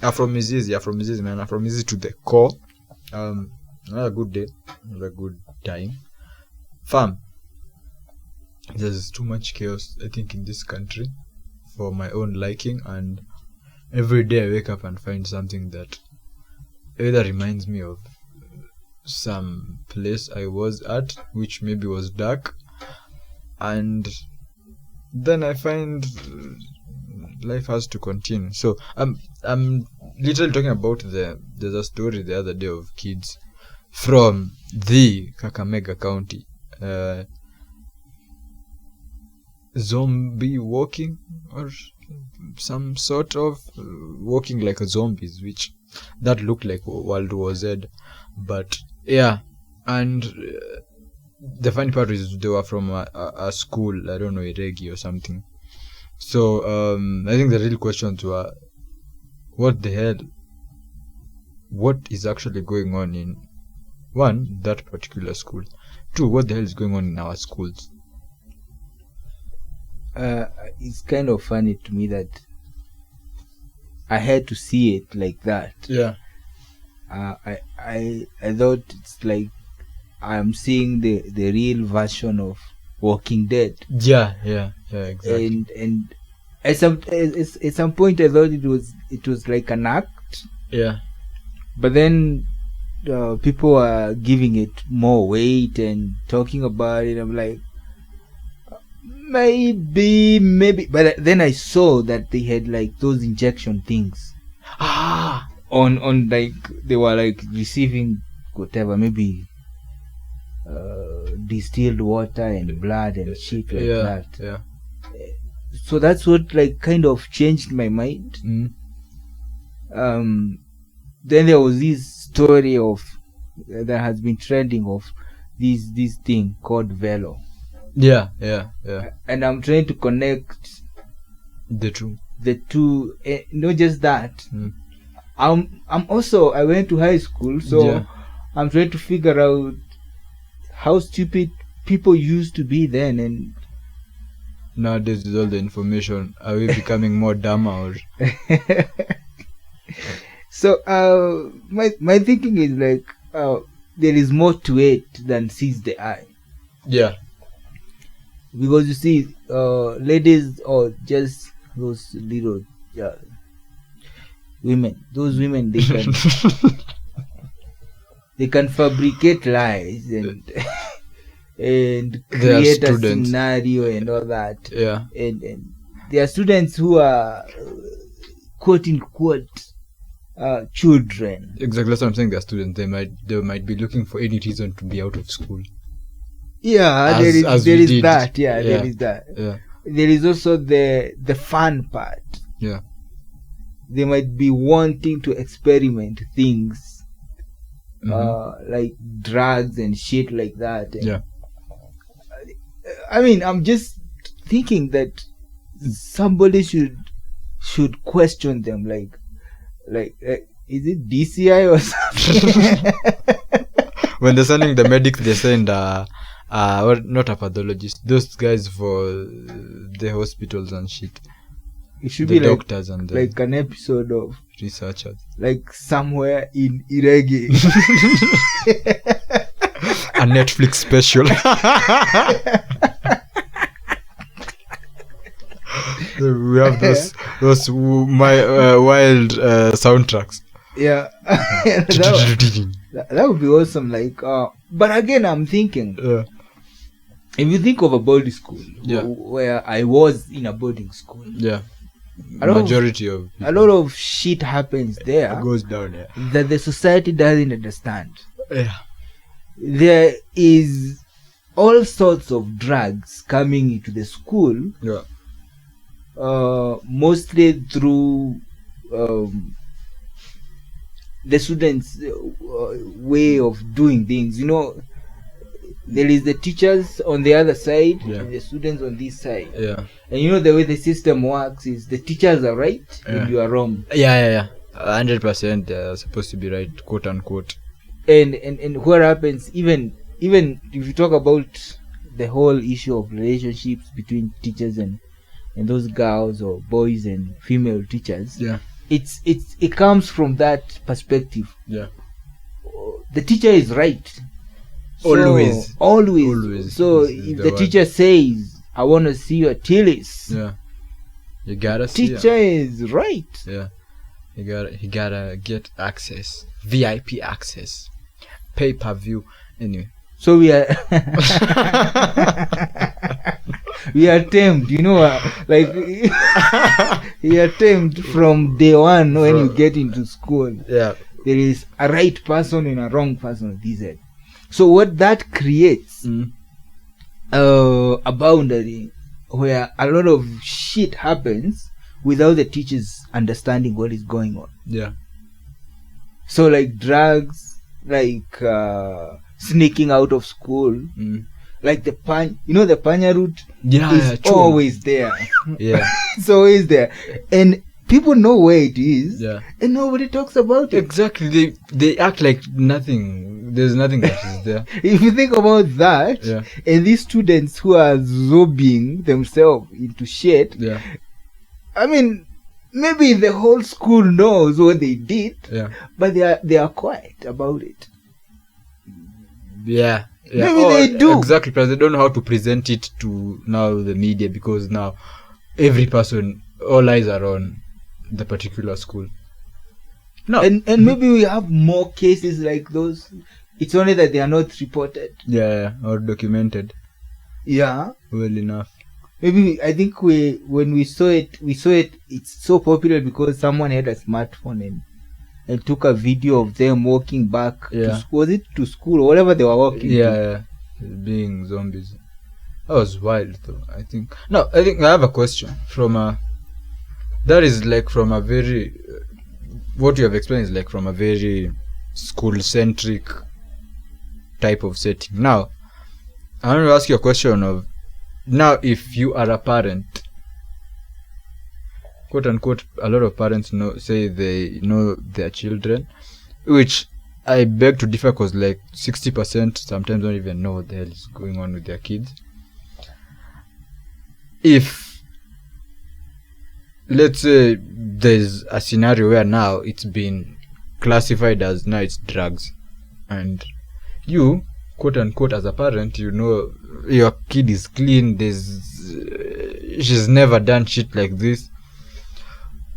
Afro is easy, man. Afro is easy to the core. Another good day, another good time. Fam, there's too much chaos, I think, in this country for my own liking, and every day I wake up and find something that either reminds me of some place I was at, which maybe was dark, and then I find life has to continue. So I'm literally talking about there's a story the other day of kids from the Kakamega County, zombie walking or some sort of walking like a zombies, which that looked like World War Z. But yeah, and the funny part is they were from a school, I don't know, Iregi or something. So I think the real questions were, what the hell, what is actually going on in, one, that particular school, two, what the hell is going on in our schools? It's kind of funny to me that I had to see it like that. Yeah. I thought it's like I'm seeing the real version of Walking Dead. Yeah, exactly. And at some point I thought it was like an act. Yeah. But then people are giving it more weight and talking about it. I'm like, maybe, but then I saw that they had like those injection things. On like they were like receiving whatever, maybe distilled water and blood and shit like that. Yeah. So that's what like kind of changed my mind. Then there was this story of that has been trending of this thing called Velo. Yeah. And I'm trying to connect the two. Not just that. I'm also, I went to high school, so I'm trying to figure out how stupid people used to be then, and nowadays with all the information, are we becoming more dumber? So my thinking is like there is more to it than sees the eye. Yeah. Because you see, ladies or just those little women, they can they can fabricate lies and create a scenario and all that. Yeah. And there are students who are quote unquote children. Exactly, that's what I'm saying. They're students. They might be looking for any reason to be out of school. Yeah, there is that. Yeah, there is that. Yeah. There is also the fun part. Yeah. They might be wanting to experiment things, like drugs and shit like that. And yeah. I mean, I'm just thinking that somebody should question them, like is it DCI or something? When they're sending the medics, they send well, not a pathologist, those guys for the hospitals and shit. It should the be doctors and like an episode of researchers, like somewhere in Iregi. A Netflix special. We have those wild soundtracks. Yeah. that would be awesome. Like, but again, I'm thinking, if you think of a boarding school, where I was in a boarding school, a lot of shit happens there. It goes down, that the society doesn't understand. Yeah. There is all sorts of drugs coming into the school. Yeah. Mostly through the students' way of doing things. You know, there is the teachers on the other side and the students on this side. Yeah. And you know the way the system works is the teachers are right and you are wrong. Yeah. 100% they're supposed to be right, quote unquote. And what happens, even if you talk about the whole issue of relationships between teachers and those girls or boys and female teachers, it comes from that perspective. Yeah. The teacher is right. Always. So if the teacher says, I want to see your Tillis, yeah, you gotta see teacher is right. Yeah, he gotta get access, VIP access, pay-per-view. Anyway, so we are we are tamed, like we are tamed from day one when you get into school. Yeah, there is a right person and a wrong person. DZ. So what that creates a boundary where a lot of shit happens without the teachers understanding what is going on. Yeah. So like drugs, like sneaking out of school, like the the panya route is always there. Yeah. It's always there. And people know where it is, and nobody talks about it. Exactly. They act like nothing. There's nothing that is there. If you think about that, and these students who are zombing themselves into shit, I mean, maybe the whole school knows what they did, but they are quiet about it. Yeah. Maybe they do. Exactly, because they don't know how to present it to now the media, because now every person, all eyes are on the particular school. No. And maybe we have more cases like those. It's only that they are not reported. Yeah, or documented. Yeah. Well enough. Maybe I think when we saw it, it's so popular because someone had a smartphone and took a video of them walking back. Was it to school or whatever they were walking to? Yeah. Being zombies. That was wild though, I think. No, I think I have a question from that is like from a very what you have explained is like from a very school-centric type of setting. Now, I want to ask you a question of, now if you are a parent, quote unquote, a lot of parents say they know their children, which I beg to differ, because like 60% sometimes don't even know what the hell is going on with their kids. If, let's say, there's a scenario where now it's been classified as now it's drugs, and you, quote unquote, as a parent, your kid is clean, she's never done shit like this,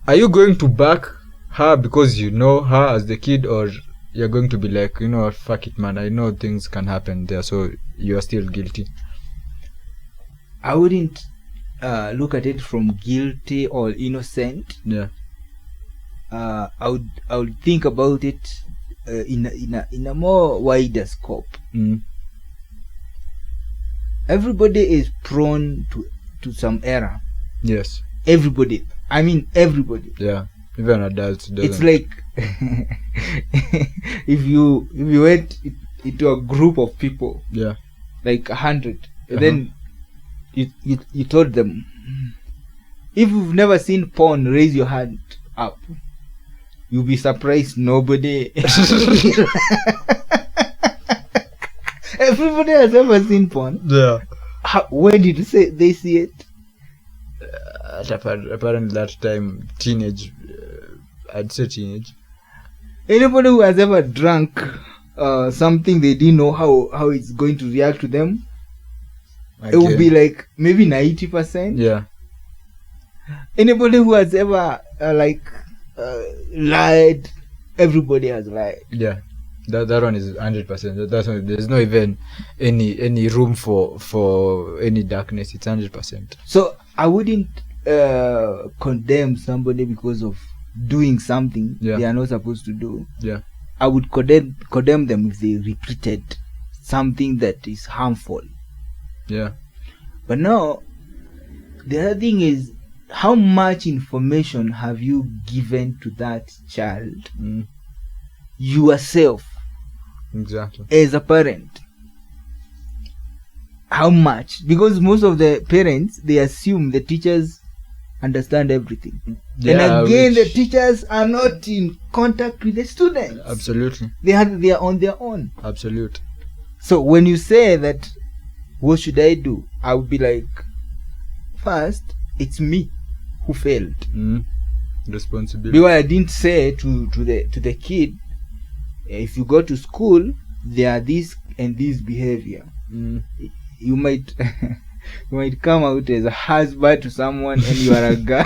are you going to back her because you know her as the kid, or you're going to be like, fuck it, man, I know things can happen there, so you're still guilty? I wouldn't look at it from guilty or innocent. Yeah. I would think about it in a more wider scope. Everybody is prone to some error. Yes. Everybody. I mean everybody. Yeah. Even adults. It's like if you went into a group of people. Yeah. Like 100, and then you told them, if you've never seen porn, raise your hand up. You'll be surprised nobody everybody has ever seen porn. Yeah. When did they see it? Apparently that time, teenage. I'd say teenage. Anybody who has ever drunk something they didn't know how it's going to react to them, it would be like maybe 90%. Yeah. Anybody who has ever lied, everybody has lied. Yeah, that one is 100%. That's one, there's no even any room for any darkness. It's 100%. So I wouldn't condemn somebody because of doing something they are not supposed to do. Yeah, I would condemn them if they repeated something that is harmful. Yeah. But now, the other thing is, how much information have you given to that child yourself? Exactly. As a parent. How much? Because most of the parents, they assume the teachers understand everything. Yeah, and again, the teachers are not in contact with the students. Absolutely. They are on their own. Absolutely. So when you say that, what should I do? I would be like, first, it's me who failed. responsibility. Because I didn't say to the kid, if you go to school, there are this and this behavior. You might you might come out as a husband to someone and you are a girl.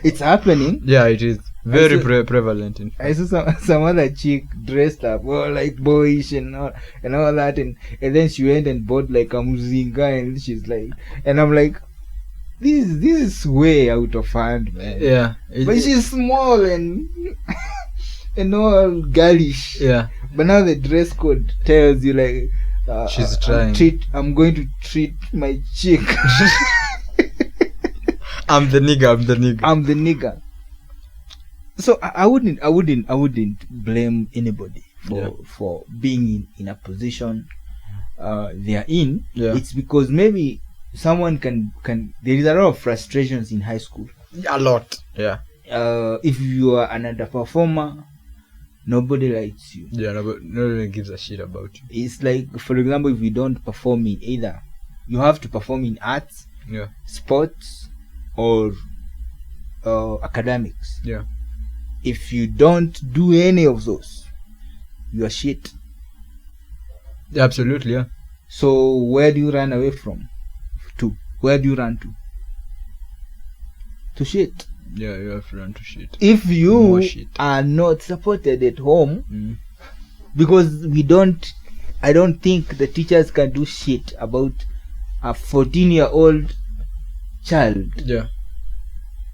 It's happening. Yeah, it is very prevalent. I saw some other chick dressed up, like boyish and all that, and then she went and bought like a muzinga, and she's like, and I'm like, this is way out of hand, man. Yeah, but she's small and all girlish. Yeah, but now the dress code tells you like, she's trying. I'm going to treat my chick. I'm the nigga. So I wouldn't blame anybody for being in a position they are in. Yeah. It's because maybe someone can there is a lot of frustrations in high school. A lot. Yeah. If you are an underperformer, nobody likes you. Yeah, nobody gives a shit about you. It's like, for example, if you don't perform in either, you have to perform in arts, sports, or academics. Yeah. If you don't do any of those, you are shit. Yeah, absolutely, yeah. So where do you run away from? Where do you run to? To shit. Yeah, you have to run to shit. If you are not supported at home, because I don't think the teachers can do shit about a 14-year-old child. Yeah.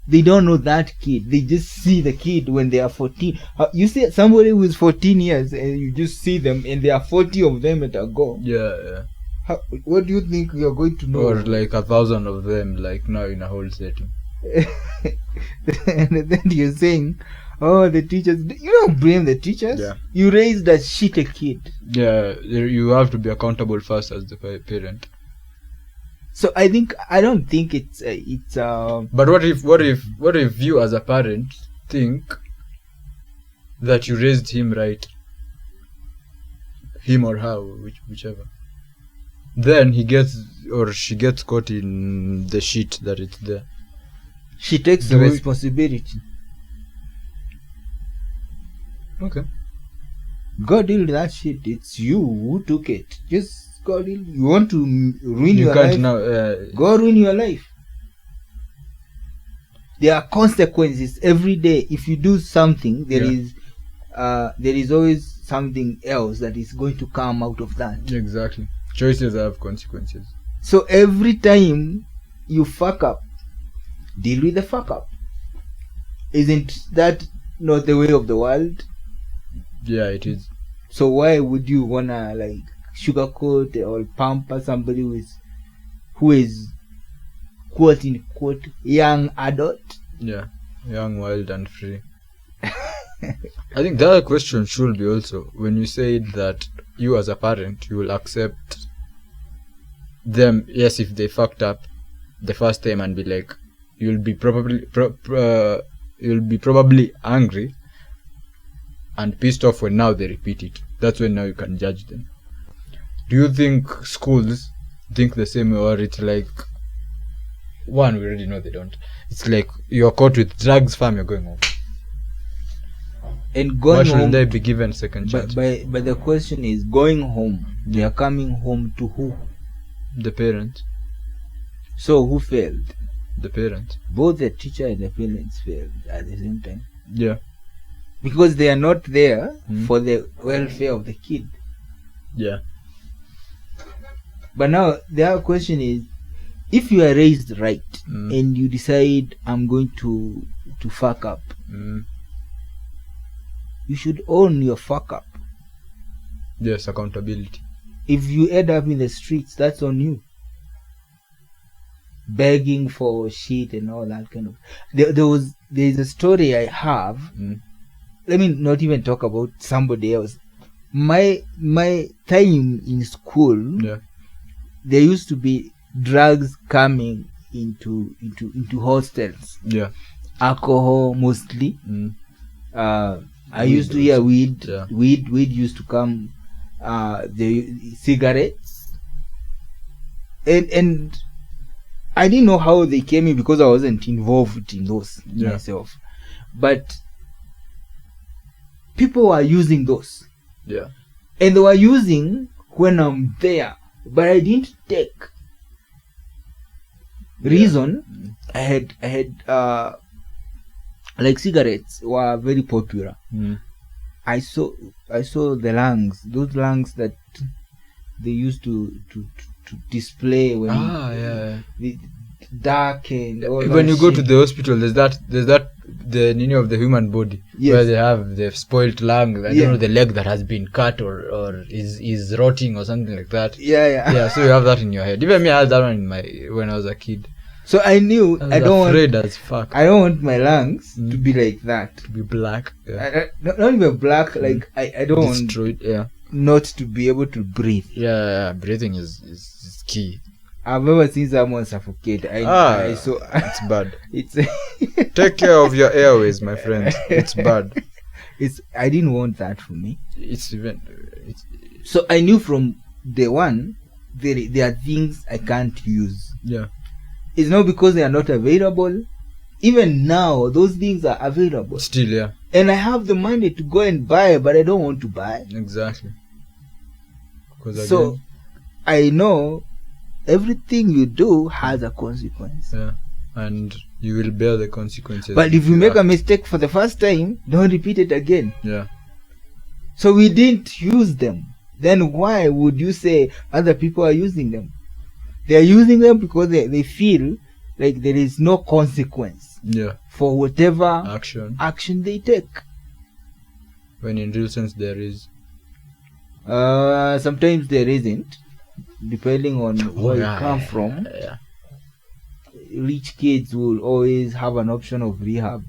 They don't know that kid. They just see the kid when they are 14. You see somebody who is 14 years and you just see them and there are 40 of them at a go. Yeah. What do you think you're going to know? Or like 1,000 of them, like now in a whole setting. And then you're saying, the teachers. You don't blame the teachers. Yeah. You raised a shitty kid. Yeah, you have to be accountable first as the parent. So I don't think it's But what if you as a parent think that you raised him right, him or her, whichever, then he gets or she gets caught in the shit that it's there. She takes the responsibility. Okay. Go deal with that shit. It's you who took it. Just go deal. You want to ruin your life? Now, go ruin your life. There are consequences every day. If you do something, there is always something else that is going to come out of that. Exactly. Choices have consequences. So every time you fuck up, deal with the fuck up. Isn't that not the way of the world? Yeah, it is. So why would you wanna like sugarcoat or pamper somebody who is quote unquote young adult? Yeah, young, wild and free. I think the other question should be also, when you say that you as a parent, you will accept them, yes, if they fucked up the first time, and be like, you'll be probably angry and pissed off when now they repeat it. That's when now you can judge them. Do you think schools think the same way, or it's like, one, we already know they don't. It's like, you're caught with drugs, fam, you're going home. And going home, should they be given second chance? But the question is, going home, they are coming home to who? The parents. So who failed? The parents. Both the teacher and the parents failed at the same time. Yeah. Because they are not there for the welfare of the kid. Yeah. But now the other question is, if you are raised right and you decide I'm going to fuck up, you should own your fuck up. Yes, accountability. If you end up in the streets, that's on you. Begging for shit and all that kind of. There's a story I have. Let me not even talk about somebody else. My time in school, there used to be drugs coming into hostels. Yeah. Alcohol mostly. I used to hear weed. Yeah. Weed used to come. The cigarettes. And I didn't know how they came in because I wasn't involved in those myself. But people were using those. Yeah. And they were using when I'm there. But I didn't take. Reason, I had like cigarettes were very popular. I saw the lungs, those lungs that they used to display when the dark and all when you go to the hospital, there's that the nini of the human body where they have the spoiled lung. I don't know, the leg that has been cut or is rotting or something like that. Yeah. So you have that in your head. Even me, I had that one when I was a kid. So I knew I don't want my lungs to be like that. To be black. Not even black. Like I don't destroyed. Not to be able to breathe. Breathing is key. I've never seen someone suffocate. So it's bad. It's take care of your airways, my friend. It's bad. I didn't want that for me. So I knew from day one there are things I can't use. Yeah. It's not because they are not available. Even now, those things are available. Still, yeah. And I have the money to go and buy, but I don't want to buy. Exactly. So, I know everything you do has a consequence. Yeah. And you will bear the consequences. But if you make a mistake for the first time, don't repeat it again. Yeah. So we didn't use them. Then why would you say other people are using them? They are using them because they feel like there is no consequence for whatever action they take. When in real sense there is. Sometimes there isn't, depending on where you come from. Yeah. Rich kids will always have an option of rehab.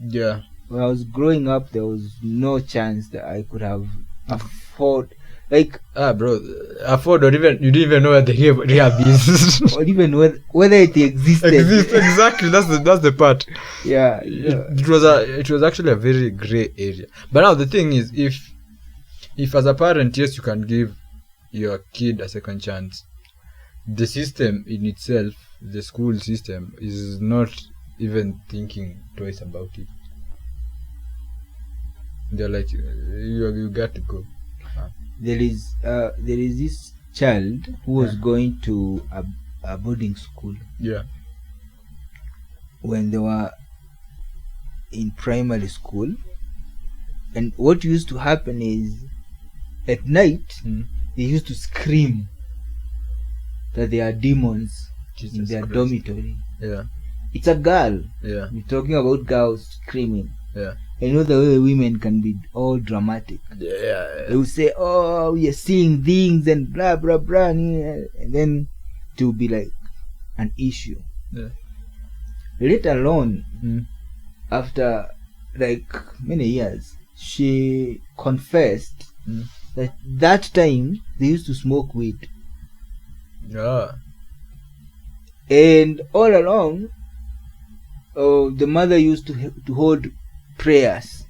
Yeah. When I was growing up, there was no chance that I could have afford. Like bro, afford or even you didn't even know where the rehab is, or even whether it existed. Exactly, that's the part. Yeah. It was actually a very grey area. But now the thing is, if as a parent, yes, you can give your kid a second chance, the system in itself, the school system, is not even thinking twice about it. They're like, you got to go. There is this child who was going to a boarding school. Yeah. When they were in primary school, and what used to happen is at night they used to scream that there are demons in their dormitory. Yeah. It's a girl. Yeah. We're talking about girls screaming. Yeah. I know the way women can be all dramatic. Yeah. They will say, "Oh, we are seeing things and blah blah blah," and then to be like an issue. Yeah. Let alone after like many years, she confessed that time they used to smoke weed. Yeah. And all along, the mother used to hold prayers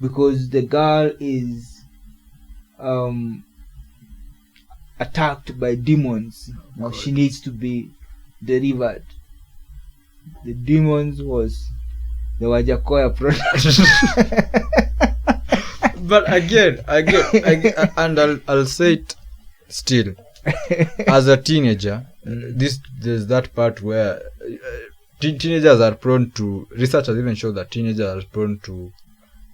because the girl is attacked by demons. Now she needs to be delivered. The demons was the Wajakoya product. But again, and I'll say it still. As a teenager, there's that part where teenagers are prone to, research has even shown that teenagers are prone to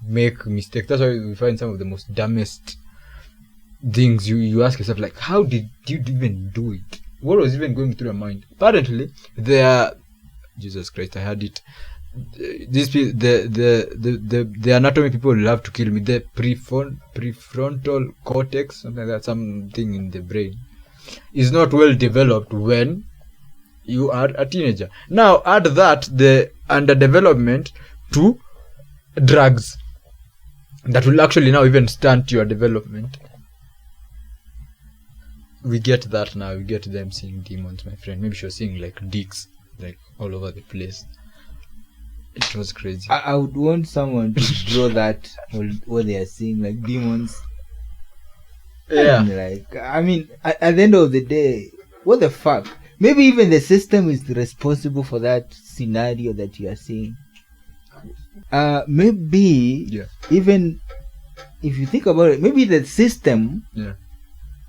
make mistakes. That's why we find some of the most dumbest things. You ask yourself, like, how did you even do it? What was even going through your mind? Apparently, Jesus Christ, I had it. These people, the anatomy people love to kill me. The prefrontal cortex, something like that, something in the brain, is not well developed when you are a teenager. Now add that the underdevelopment to drugs that will actually now even stunt your development. We get that now. We get them seeing demons, my friend. Maybe she was seeing like dicks like all over the place. It was crazy. I would want someone to draw that what they are seeing, like demons. Yeah. And like, I mean, at the end of the day, what the fuck? maybe even the system is responsible for that scenario that you are seeing. Maybe even if you think about it, maybe the system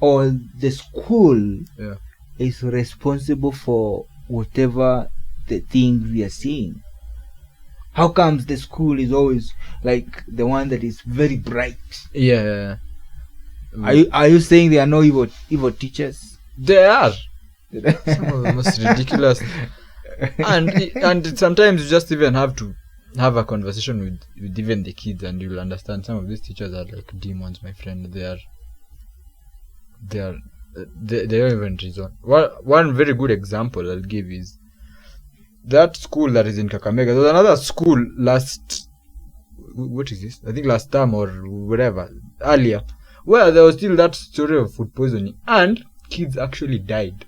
or the school is responsible for whatever the things we are seeing. How comes the school is always like the one that is very bright? Yeah. Are you saying there are no evil teachers? There are. Some of the most ridiculous. And sometimes you just even have to have a conversation with even the kids, and you'll understand some of these teachers are like demons, my friend. They don't even reason. One very good example I'll give is that school that is in Kakamega. There was another school last term or whatever, earlier, where there was still that story of food poisoning, and kids actually died.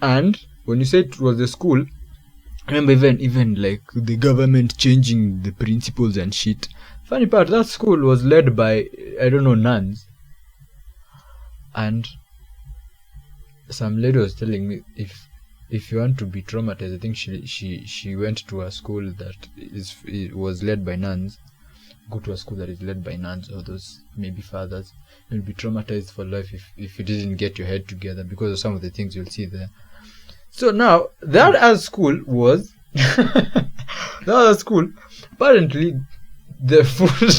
And when you say it was the school, I remember even like the government changing the principals and shit. Funny part, that school was led by, I don't know, nuns. And some lady was telling me, if you want to be traumatized, I think she went to a school that was led by nuns. Go to a school that is led by nuns or those maybe fathers. You'll be traumatized for life if you didn't get your head together because of some of the things you'll see there. So now that as school was apparently the food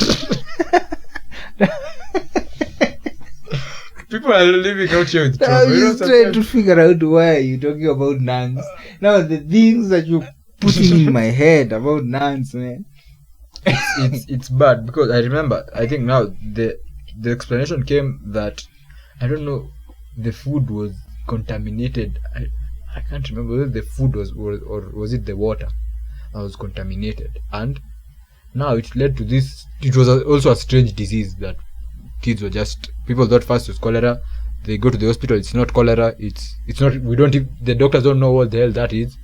people are living out here with trauma. I'm just trying to figure out why you're talking about nuns. Now the things that you're putting in my head about nuns, man. It's bad because I remember, I think now the explanation came that, I don't know, the food was contaminated. I can't remember whether the food was or was it the water that was contaminated, and now it led to this. It was also a strange disease that kids were people thought first it was cholera. They go to the hospital, it's not cholera, it's not, the doctors don't know what the hell that is.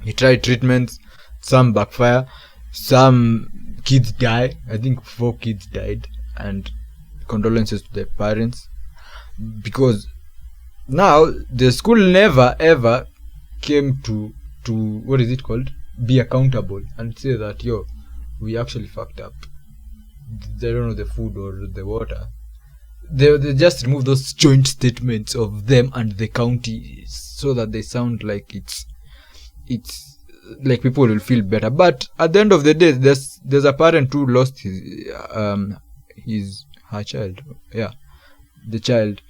They tried treatments, some backfire, some kids die. I think 4 kids died, and condolences to their parents, because now the school never ever came to what is it called, be accountable and say that we actually fucked up. They don't know the food or the water. They just remove those joint statements of them and the county so that they sound like it's like people will feel better. But at the end of the day, there's a parent who lost her child, the child,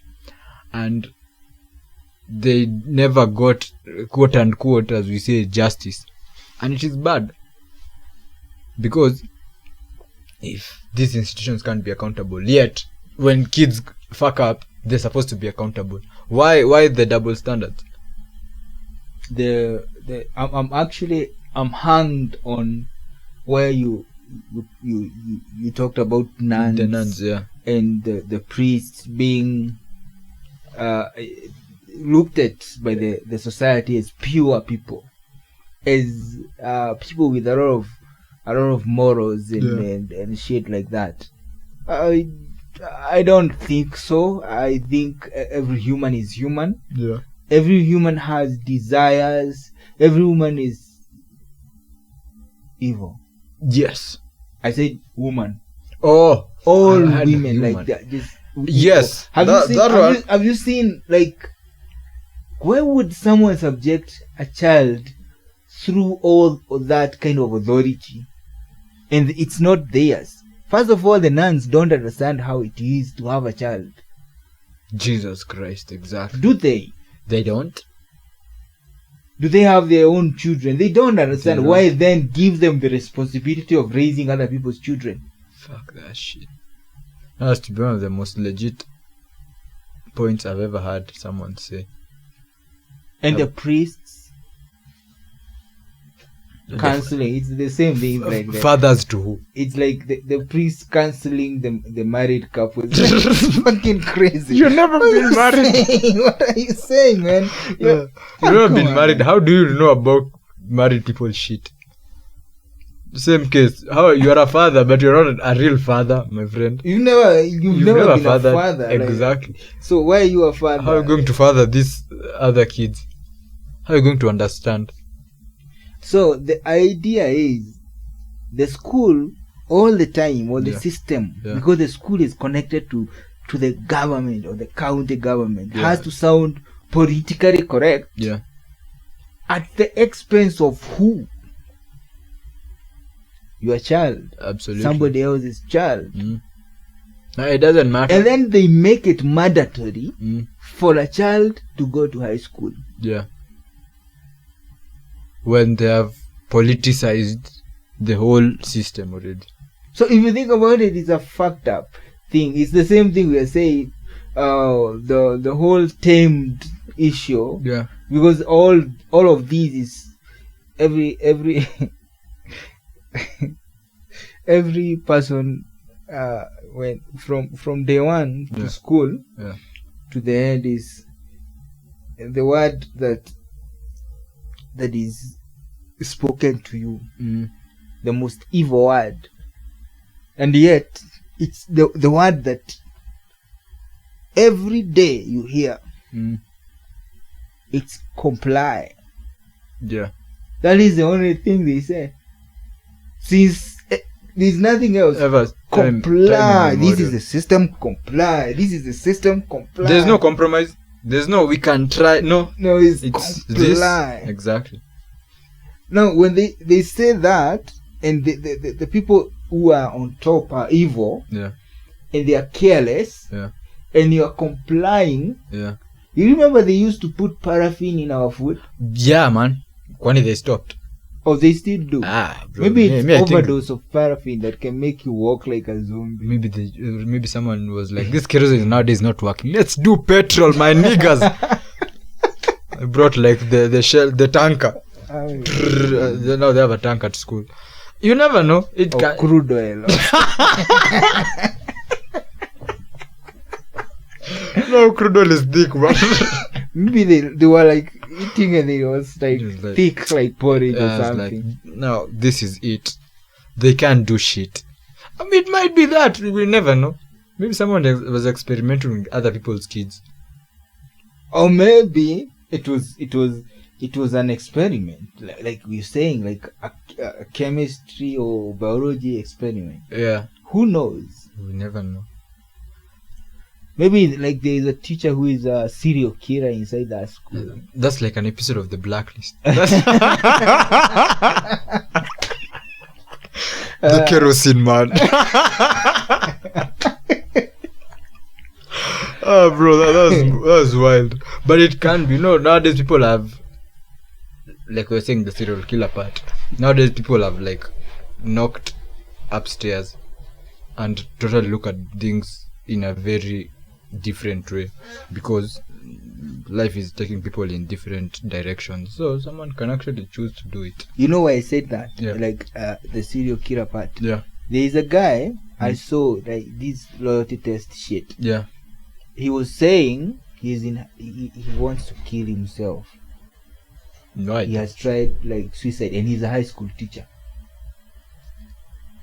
and they never got, quote unquote, as we say, justice. And it is bad, because if these institutions can't be accountable, yet when kids fuck up, they're supposed to be accountable. Why the double standards? I'm hanged on where you talked about nuns, the nuns, and the priests being looked at by the society as pure people, as people with a lot of morals and shit like that. I don't think so. I think every human is human. Yeah. Every human has desires. Every woman is evil. Yes. I said woman. Oh, all women like that. Just yes. Have you seen, like, where would someone subject a child through all of that kind of authority, and it's not theirs? First of all, the nuns don't understand how it is to have a child. Jesus Christ, exactly. Do they? They don't. Do they have their own children? They don't understand. Why then give them the responsibility of raising other people's children? Fuck that shit. That has to be one of the most legit points I've ever heard someone say. And the priests counseling, it's the same thing. Like fathers to who? It's like the priests counseling the married couples. It's fucking crazy. You've never been married. What are you saying, man? You've never been married. How do you know about married people's shit? Same case. How you are a father, but you're not a real father, my friend. You've never been fathered. A father. Exactly. Like, so why are you a father? How are you going to father these other kids? How are you going to understand? So the idea is the school all the time, or the system, because the school is connected to the government or the county government, has to sound politically correct. Yeah. At the expense of who? Your child. Absolutely. Somebody else's child. No, it doesn't matter. And then they make it mandatory for a child to go to high school. Yeah. When they have politicized the whole system already. So if you think about it, it's a fucked up thing. It's the same thing we are saying, the whole Tamed issue. Yeah. Because all of these is every every person when from day one to school to the end is the word that is spoken to you, the most evil word, and yet it's the word that every day you hear. It's comply. Yeah, that is the only thing they say. Since there's nothing else. Ever comply. This is the system. Comply. This is the system. Comply. There's no compromise. There's no we can try. No, it's comply. This. Exactly. Now, when they say that, and the people who are on top are evil, and they are careless, and you are complying, you remember they used to put paraffin in our food? Yeah, man. When they stopped? Oh, they still do. Bro. Maybe it's overdose of paraffin that can make you walk like a zombie. Maybe someone was like, this kerosene nowadays not working. Let's do petrol, my niggas. I brought like the tanker. Now they have a tank at school. You never know. Crude oil. No, crude oil is thick, man. Maybe they were like eating and it was like thick like porridge or something. Like, no, this is it. They can't do shit. I mean, it might be that. We never know. Maybe someone was experimenting with other people's kids. Or maybe it was an experiment, like we're saying, like a chemistry or biology experiment. Yeah. Who knows? We never know. Maybe like there is a teacher who is a serial killer inside that school. That's like an episode of The Blacklist. The kerosene man. Oh, bro, that was wild. But it can be. No, nowadays people have, like we were saying, the serial killer part. Nowadays people have like knocked upstairs and totally look at things in a very different way, because life is taking people in different directions, so someone can actually choose to do it. You know why I said that? Like the serial killer part. There is a guy I saw like this loyalty test shit. He was saying he wants to kill himself. Right. He has tried like suicide, and he's a high school teacher.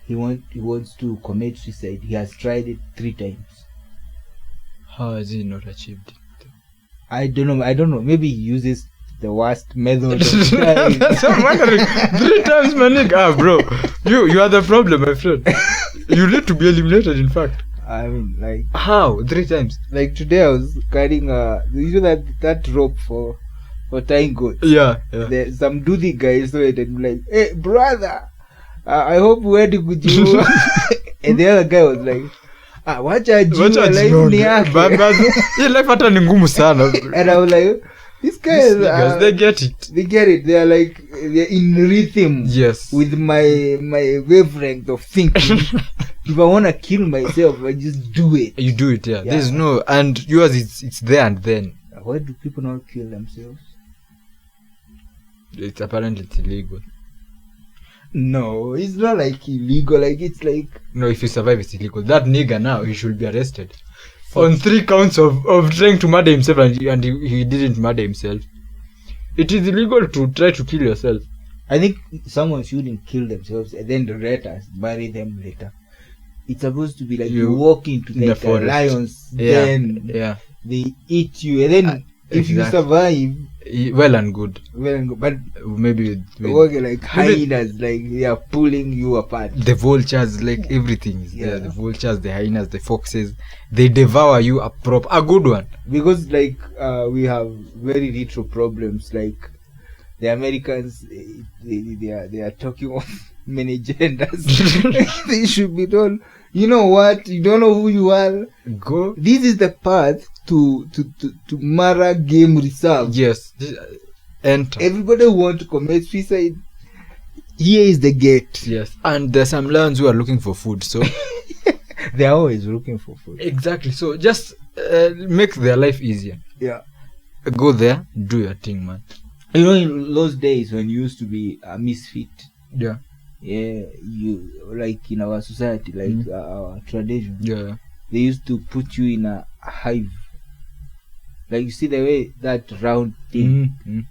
He wants to commit suicide. He has tried it 3 times. How has he not achieved it? I don't know. Maybe he uses the worst method. That's what I'm wondering. 3 times, my nigga. Bro, you are the problem, my friend. You need to be eliminated, in fact. I mean, like, how? 3 times? Like today, I was carrying you know that rope for tying goats. Yeah. Some doody guy saw it and like, hey brother, I hope where did you? And the other guy was like, wacha life ni yake. Life hata ni ngumu sana. And I was like, these guys, they get it. They are like, they're in rhythm. Yes. With my wavelength of thinking. If I want to kill myself, I just do it. You do it, yeah. There's no, and yours it's there and then. Why do people not kill themselves? It's apparently illegal. No, it's not like illegal. Like it's like, no, if you survive, it's illegal. That nigga now, he should be arrested on 3 counts of trying to murder himself, and he didn't murder himself. It is illegal to try to kill yourself. I think someone shouldn't kill themselves and then the raiders bury them later. It's supposed to be like you walk into like the lions, then they eat you, and then if you survive, well and good. But maybe like hyenas, like they are pulling you apart. The vultures, like everything is there. The vultures, the hyenas, the foxes, they devour you a good one. Because like we have very little problems. Like the Americans, they are talking of many genders. They should be told, you know what? You don't know who you are. Go. This is the path to Mara Game Reserve. Yes. Enter. Everybody want to commit suicide. Here is the gate. Yes. And there's some lions who are looking for food. So they are always looking for food. Exactly. So just make their life easier. Yeah. Go there, do your thing, man. You know, in those days when you used to be a misfit. Yeah. Yeah, you like in our society, like our tradition. Yeah. They used to put you in a hive. Like you see the way that round thing, and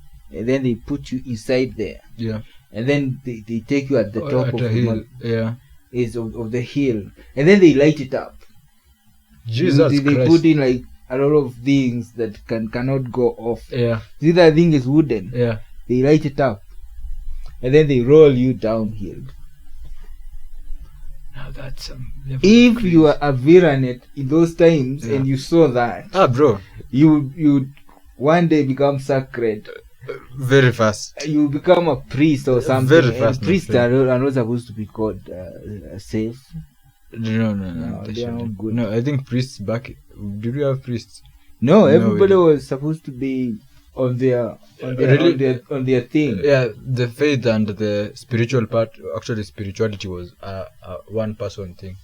then they put you inside there. Yeah. And then they take you at the top of the hill. Is of the hill, and then they light it up. Jesus Christ. They put in like a lot of things that cannot go off. Yeah. See, that thing is wooden. Yeah. They light it up, and then they roll you downhill. Now that's if you were a Viranet in those times and you saw that, bro, you one day become sacred. Very fast. You become a priest or something. Very fast. And priests are not supposed to be called safe. No, they are not good. No, I think priests back. Did we have priests? No, everybody was supposed to be on their thing. Yeah, the faith and the spiritual part. Actually, spirituality was a one person thing.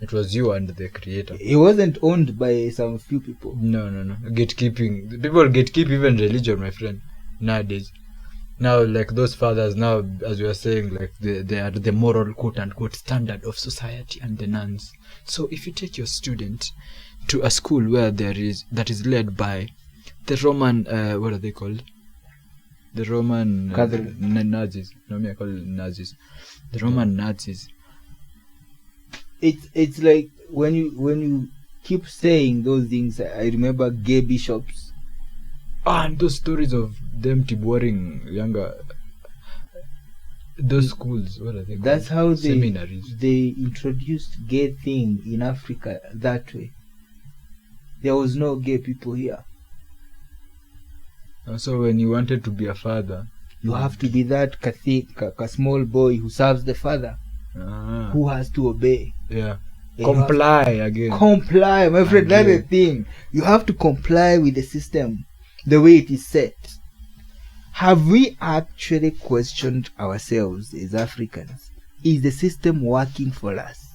It was you and the creator. It wasn't owned by some few people. No. Gatekeeping. People gatekeep even religion, my friend. Nowadays, now like those fathers now, as you are saying, like they are the moral quote unquote standard of society and the nuns. So if you take your student to a school where that is led by the Roman, what are they called? The Roman Nazis. No, I call it Nazis. The Roman Nazis. It's like when you keep saying those things, I remember gay bishops. And those stories of them tiboring younger. Those schools, what are they called? That's how seminaries. They introduced gay thing in Africa that way. There was no gay people here. So when you wanted to be a father, you have to be that a small boy who serves the father, who has to obey. Yeah. Comply, my friend. That's the thing. You have to comply with the system the way it is set. Have we actually questioned ourselves as Africans? Is the system working for us?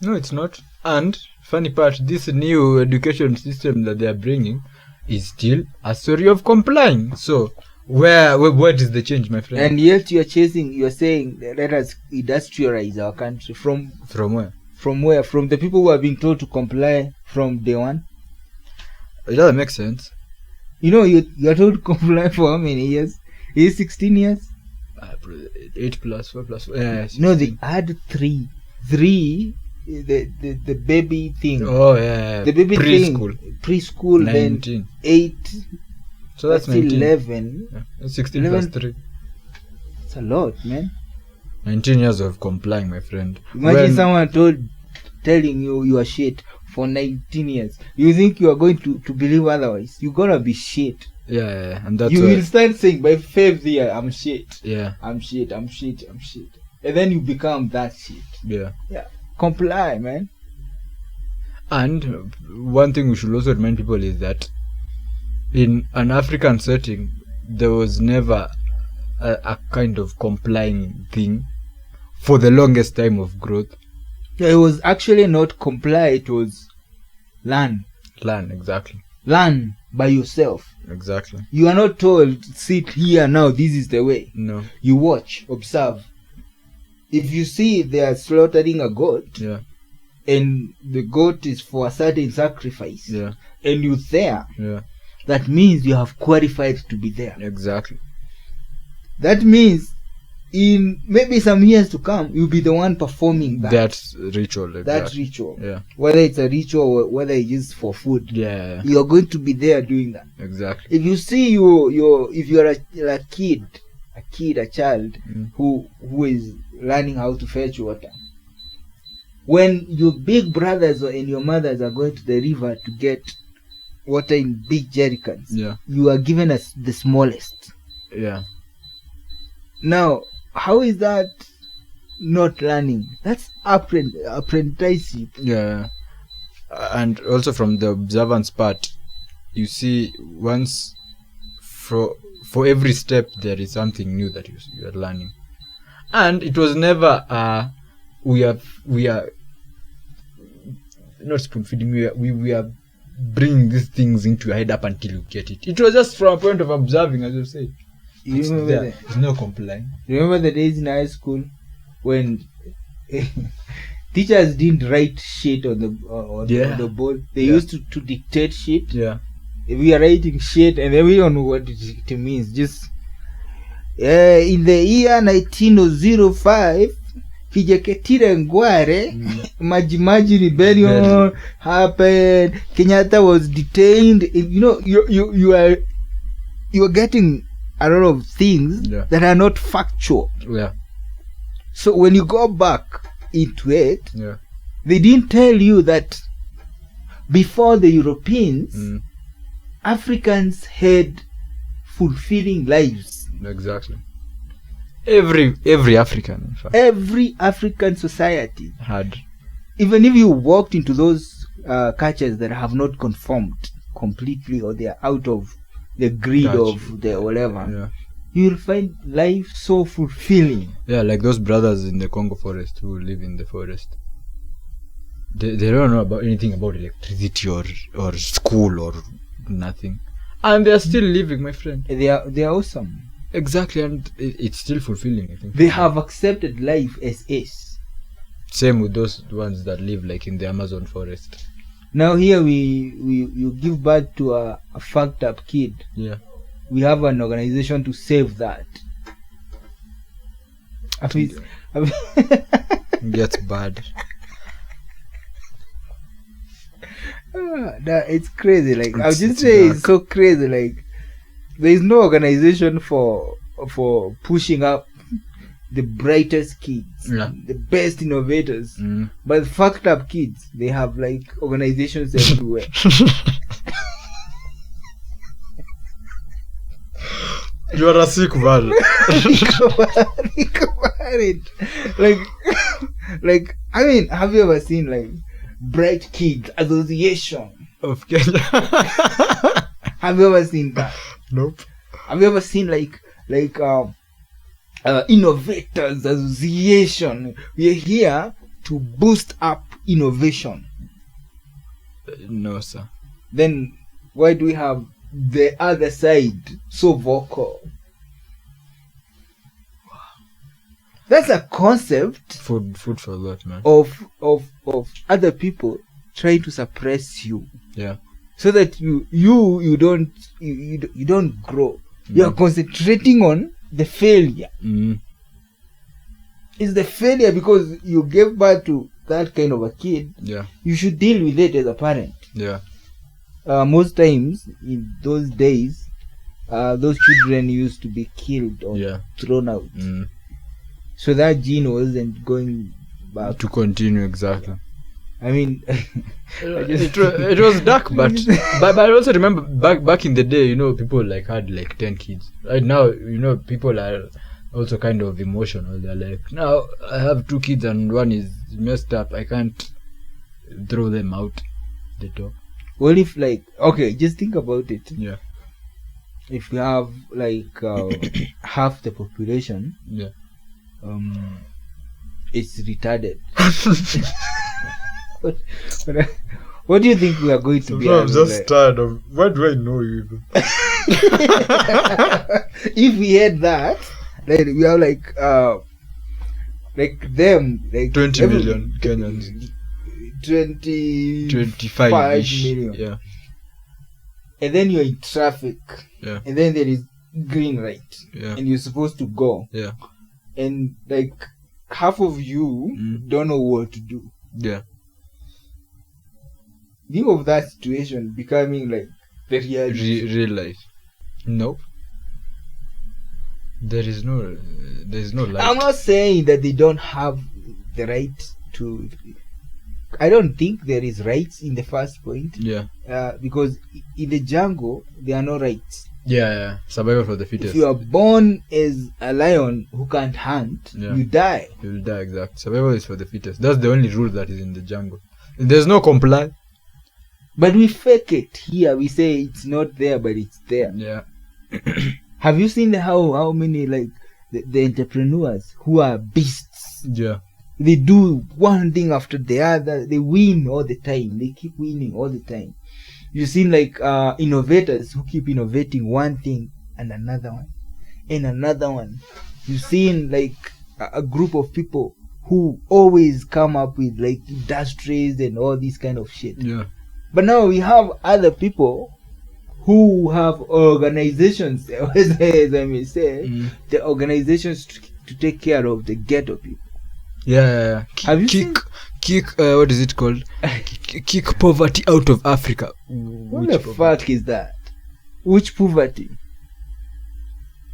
No, it's not. And funny part, this new education system that they are bringing is still a story of complying. So what is the change, my friend? And yet you are saying let us industrialize our country. From where? From where? From the people who are being told to comply from day one. It doesn't make sense. You know, you are told to comply for how many years? Is it 16 years? 8 plus 4 plus 4. Yeah, no, they add 3. The baby thing. Oh yeah. The baby preschool. Thing. Preschool. 19. Then 8. So that's 11. Yeah. 16 11. Plus 3. It's a lot, man. 19 years of complying, my friend. Imagine someone telling you are shit for 19 years. You think you are going to believe otherwise? You're gonna be shit. Yeah. And that's you will start saying by 5th year, I'm shit. Yeah. I'm shit. And then you become that shit. Yeah. Comply, man. And one thing we should also remind people is that in an African setting, there was never a kind of complying thing for the longest time of growth. Yeah, it was actually not comply, it was learn. Exactly. Learn by yourself. Exactly. You are not told, sit here now, this is the way. No. You watch, observe. If you see they are slaughtering a goat, and the goat is for a certain sacrifice, and you're there, that means you have qualified to be there. Exactly. that means in maybe some years to come, you'll be the one performing that ritual. That ritual. Yeah. Whether it's a ritual or whether it's just for food. Yeah. You're going to be there doing that. Exactly. If you see if you're a child who is learning how to fetch water, when your big brothers and your mothers are going to the river to get water in big jerrycans, you are given the smallest. Yeah. Now, how is that not learning? That's apprenticeship. Yeah. And also from the observance part, you see, once for every step there is something new that you are learning, and it was never we are not spoon feeding. We are bringing these things into your head up until you get it. It was just from a point of observing, as you say. There's no complying. Remember the days in high school when teachers didn't write shit on the board. They used to dictate shit. Yeah. We are writing shit and then we don't know what it means. Just in the year 1905, Kijaketire Ngware, Majimaji rebellion happened. Kenyatta was detained. You are getting a lot of things that are not factual. Yeah. So when you go back into it, they didn't tell you that before the Europeans, Africans had fulfilling lives. Exactly. Every African, in fact. Every African society had. Even if you walked into those cultures that have not conformed completely, or they are out of the greed of the whatever, you will find life so fulfilling. Yeah, like those brothers in the Congo forest who live in the forest. They don't know about anything about electricity or school or nothing, and they are still living, my friend. They are awesome. Exactly, and it's still fulfilling, I think. They have accepted life as is. Same with those ones that live like in the Amazon forest. Now here you give birth to a fucked up kid. Yeah. We have an organization to save that. Gets bad. It's crazy. Like I'll just say, it's so crazy. Like there is no organization for pushing up the brightest kids, the best innovators, but the fucked up kids, they have like organizations everywhere. You are a sick man. Like I mean, have you ever seen like Bright Kids Association of Kenya? Have you ever seen that? Nope. Have you ever seen like Innovators Association? We are here to boost up innovation. No, sir. Then why do we have the other side so vocal? That's a concept. Food for thought, man. Of other people trying to suppress you. Yeah. So that you don't grow. You are concentrating on the failure. It's the failure because you gave birth to that kind of a kid. Yeah. You should deal with it as a parent. Yeah. Most times in those days, those children used to be killed or thrown out. So that gene wasn't going back to continue. Exactly. I mean, it was dark, but I also remember back in the day, people like had like 10 kids. Right now, people are also kind of emotional. They're like, now I have 2 kids and one is messed up. I can't throw them out the door. Well, if okay, just think about it. Yeah. If you have half the population, it's retarded. What do you think we are going to be? I'm just tired of. Why do I know you? If we had that, then we are like them, like 20 million Kenyans. 25 million. Yeah. And then you're in traffic. Yeah. And then there is green light, and you're supposed to go, and like half of you don't know what to do. Think of that situation becoming like the reality. Real life. Nope. There's no light. I'm not saying that they don't have the right to. I don't think there is rights in the first point. Because in the jungle there are no rights. Survival for the fittest. If you are born as a lion who can't hunt, you die. You'll die, exactly. Survival is for the fittest. That's the only rule that is in the jungle. There's no comply. But we fake it here. We say it's not there, but it's there. Have you seen how many like the entrepreneurs who are beasts? They do one thing after the other. They win all the time. They keep winning all the time. You've seen like innovators who keep innovating one thing and another one and another one. You've seen like a group of people who always come up with like industries and all this kind of shit. But now we have other people who have organizations, as I may say, the organizations to take care of the ghetto people. Have you seen? What is it called? Kick poverty out of Africa. What the fuck is that? Which poverty?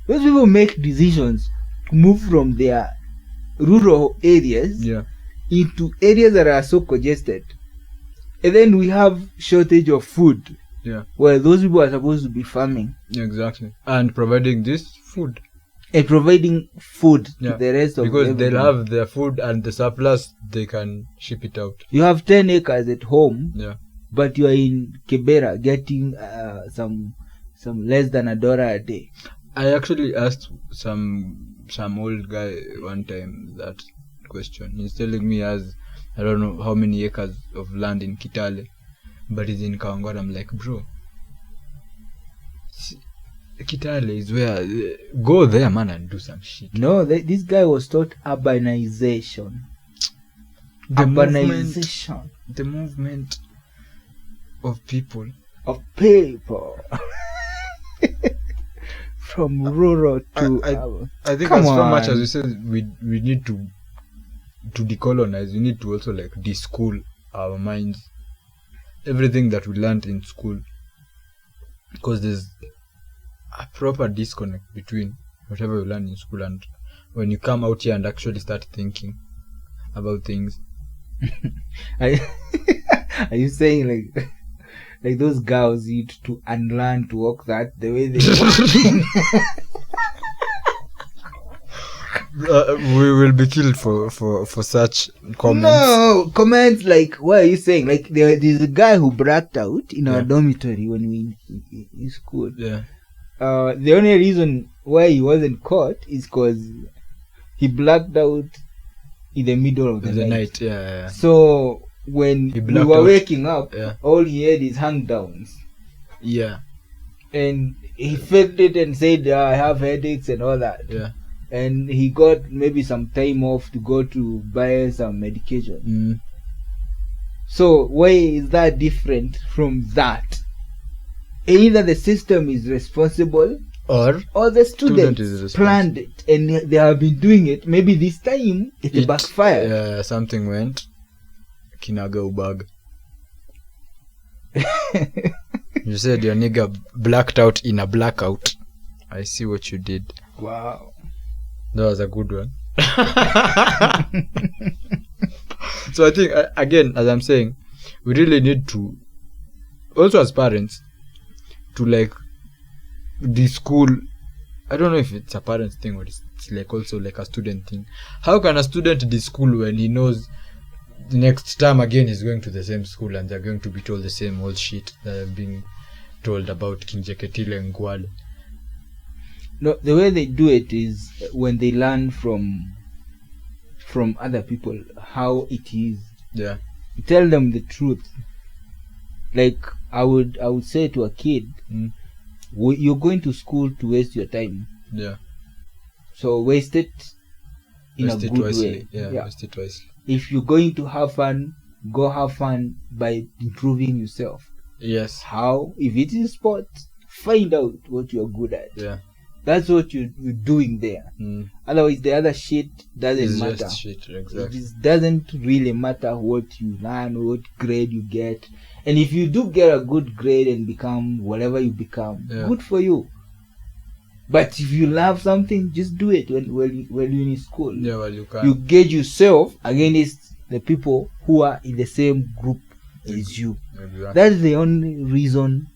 Those people make decisions to move from their rural areas into areas that are so congested. And then we have shortage of food. Where those people are supposed to be farming. Exactly. And providing this food. And providing food to the rest of because they'll have their food and the surplus, they can ship it out. You have 10 acres at home, but you are in Kibera getting some less than $1 a day. I actually asked some old guy one time that question. He's telling me as I don't know how many acres of land in Kitale, but he's in Kawangware. I'm like, bro, Kitale is where go there, man, and do some shit. No, this guy was taught urbanization. The movement of people. From rural to I think as much as you said, we need to decolonize. We need to also like de-school our minds. Everything that we learned in school, because there's a proper disconnect between whatever you learn in school and when you come out here and actually start thinking about things. Are you saying like those girls need to unlearn to walk that the way they we will be killed for such comments. No comments like what are you saying? Like there's a guy who blacked out in our dormitory when we in school. The only reason why he wasn't caught is because he blacked out in the middle of the night. So when we were waking up, all he had is hang downs. And he faked it and said, I have headaches and all that. And he got maybe some time off to go to buy some medication. So why is that different from that? Either the system is responsible or the students planned it and they have been doing it. Maybe this time it backfired. Something went kinaga ubag. You said your nigga blacked out in a blackout. I see what you did. Wow. That was a good one. So I think, again, as I'm saying, we really need to, also as parents, to like the school. I don't know if it's a parent thing or it's like also like a student thing. How can a student de school when he knows the next time again he's going to the same school and they're going to be told the same old shit that they're being told about King Jeketile and Gwale? No, the way they do it is when they learn from other people how it is. You tell them the truth. Like I would say to a kid, you're going to school to waste your time. So waste it in a good way. Waste it wisely. If you're going to have fun, go have fun by improving yourself. Yes. How? If it is sports, find out what you're good at. That's what you're doing there. Otherwise, the other shit doesn't matter. Just shit, exactly. It doesn't really matter what you learn, what grade you get. And if you do get a good grade and become whatever you become, good for you. But if you love something, just do it when you're in school. Yeah, well, you can. You gauge yourself against the people who are in the same group as you. Exactly. That's the only reason.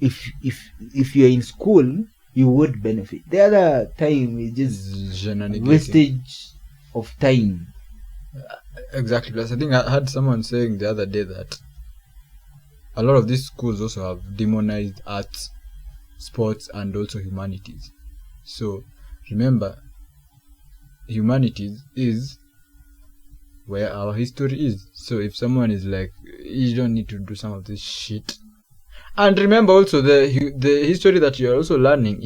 If you're in school, you would benefit. The other time is just wastage of time. Exactly. Plus, I think I had someone saying the other day that a lot of these schools also have demonized arts, sports, and also humanities. So remember, humanities is where our history is. So if someone is like, you don't need to do some of this shit. And remember also the history that you're also learning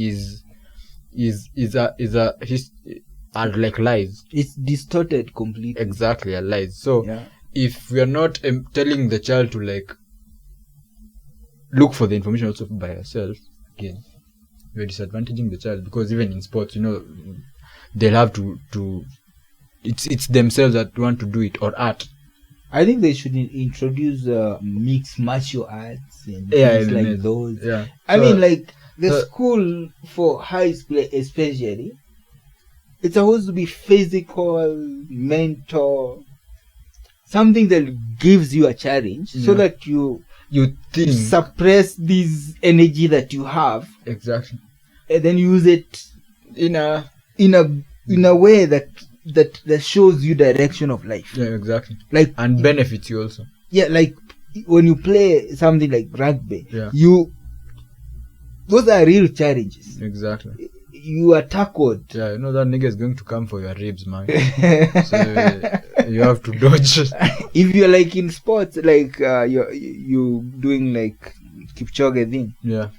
are like lies. It's distorted completely. Exactly, are lies. So if we are not telling the child to like look for the information also by yourself, again, we're disadvantaging the child, because even in sports, they'll have to it's themselves that want to do it, or art. I think they should introduce mixed martial arts and things like those. Yeah. I mean, like the school for high school especially, it's supposed to be physical, mental, something that gives you a challenge, so that you think, suppress this energy that you have. Exactly. And then use it in a way that shows you direction of life. Yeah, exactly. Like, and benefits you also. Yeah, like when you play something like rugby, those are real challenges. Exactly. You are tackled. Yeah, you know that nigga is going to come for your ribs, man. So you have to dodge. If you're like in sports, like you doing like Kipchoge thing. Yeah.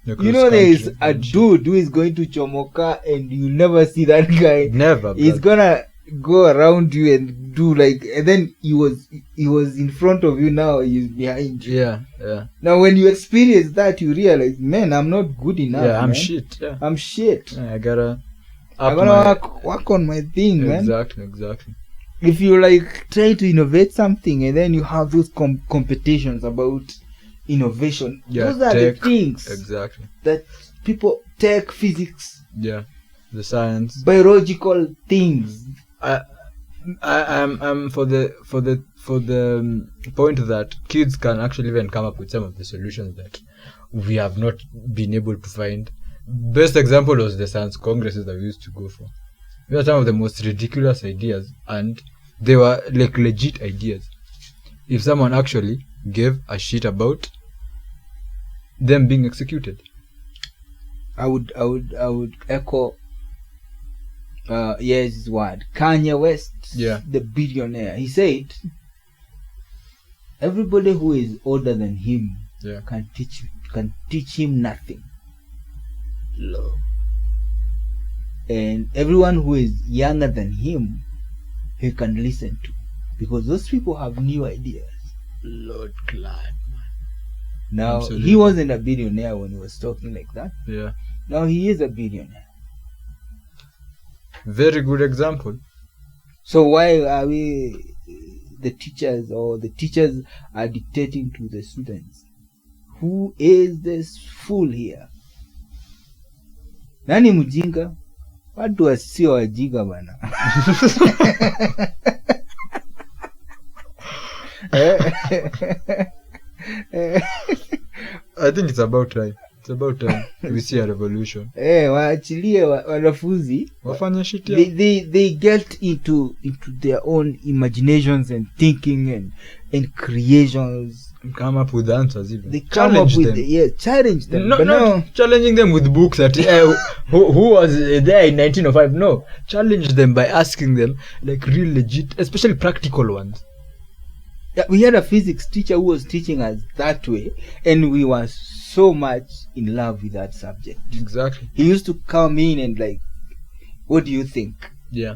There is a dude who is going to chomoka, and you never see that guy. Never. He's gonna go around you and do like, and then he was in front of you, now he's behind you. Yeah. Now when you experience that, you realize, man, I'm not good enough. Yeah, I'm man. shit. Yeah. I'm shit. Yeah, I gotta work on my thing, man. Exactly. If you like try to innovate something, and then you have those competitions about innovation, those are the things that people take, physics, the science, biological things. I'm for the point that kids can actually even come up with some of the solutions that we have not been able to find. Best example was the science congresses that we used to go for. We had some of the most ridiculous ideas, and they were like legit ideas. If someone actually gave a shit about them being executed. I would echo his word. Kanye West, the billionaire, he said everybody who is older than him can teach him nothing. Lord. And everyone who is younger than him, he can listen to, because those people have new ideas. Lord glad, man. Now, Absolutely. He wasn't a billionaire when he was talking like that. Yeah. Now he is a billionaire. Very good example. So why are we the teachers are dictating to the students? Who is this fool here? Nani mjinga? Watu wasio wajinga bana. I think it's about time. We see a revolution. Waachilie wanafunzi wafanya shit. They get into their own imaginations and thinking and creations. Come up with answers even. They challenge them. Not challenging them with books that who was there in 1905. No, challenge them by asking them like real legit, especially practical ones. Yeah, we had a physics teacher who was teaching us that way, and we were so much in love with that subject. Exactly. He used to come in and like, what do you think? Yeah.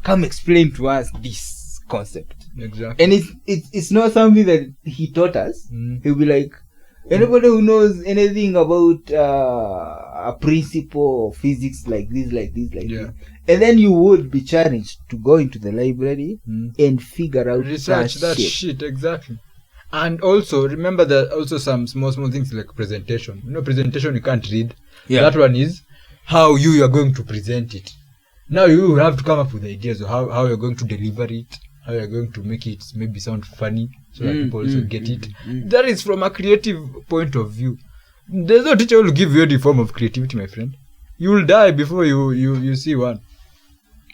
Come explain to us this concept. Exactly. And it's not something that he taught us. He'll be like, Anybody who knows anything about a principle of physics like this, this, and then you would be challenged to go into the library and figure out research that shit exactly. And also remember that also some small things like presentation. Presentation you can't read. Yeah. That one is how you are going to present it. Now you have to come up with ideas of how you're going to deliver it, how you're going to make it maybe sound funny so that people also get it. That is from a creative point of view. There's no teacher who will give you any form of creativity, my friend. You will die before you see one.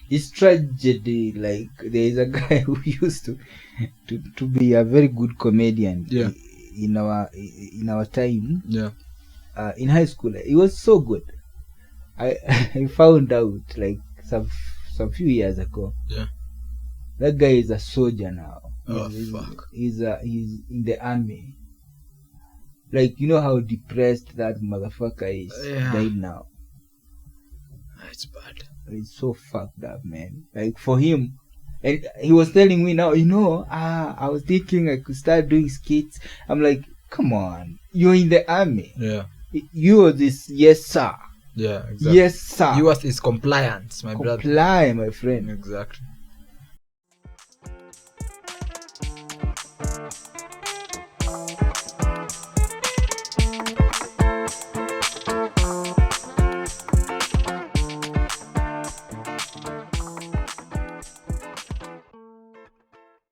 It's tragedy. Like there is a guy who used to be a very good comedian in our time. Yeah. In high school, he was so good. I found out like some few years ago. Yeah. That guy is a soldier now. Fuck. He's in the army. Like how depressed that motherfucker is right now. It's bad. It's so fucked up, man. Like for him, and he was telling me now, I was thinking I could start doing skits. I'm like, come on, you're in the army. Yeah. You are this, yes sir. Yeah, exactly. Yes sir. Yours is compliance, my brother. Comply, my friend. Exactly.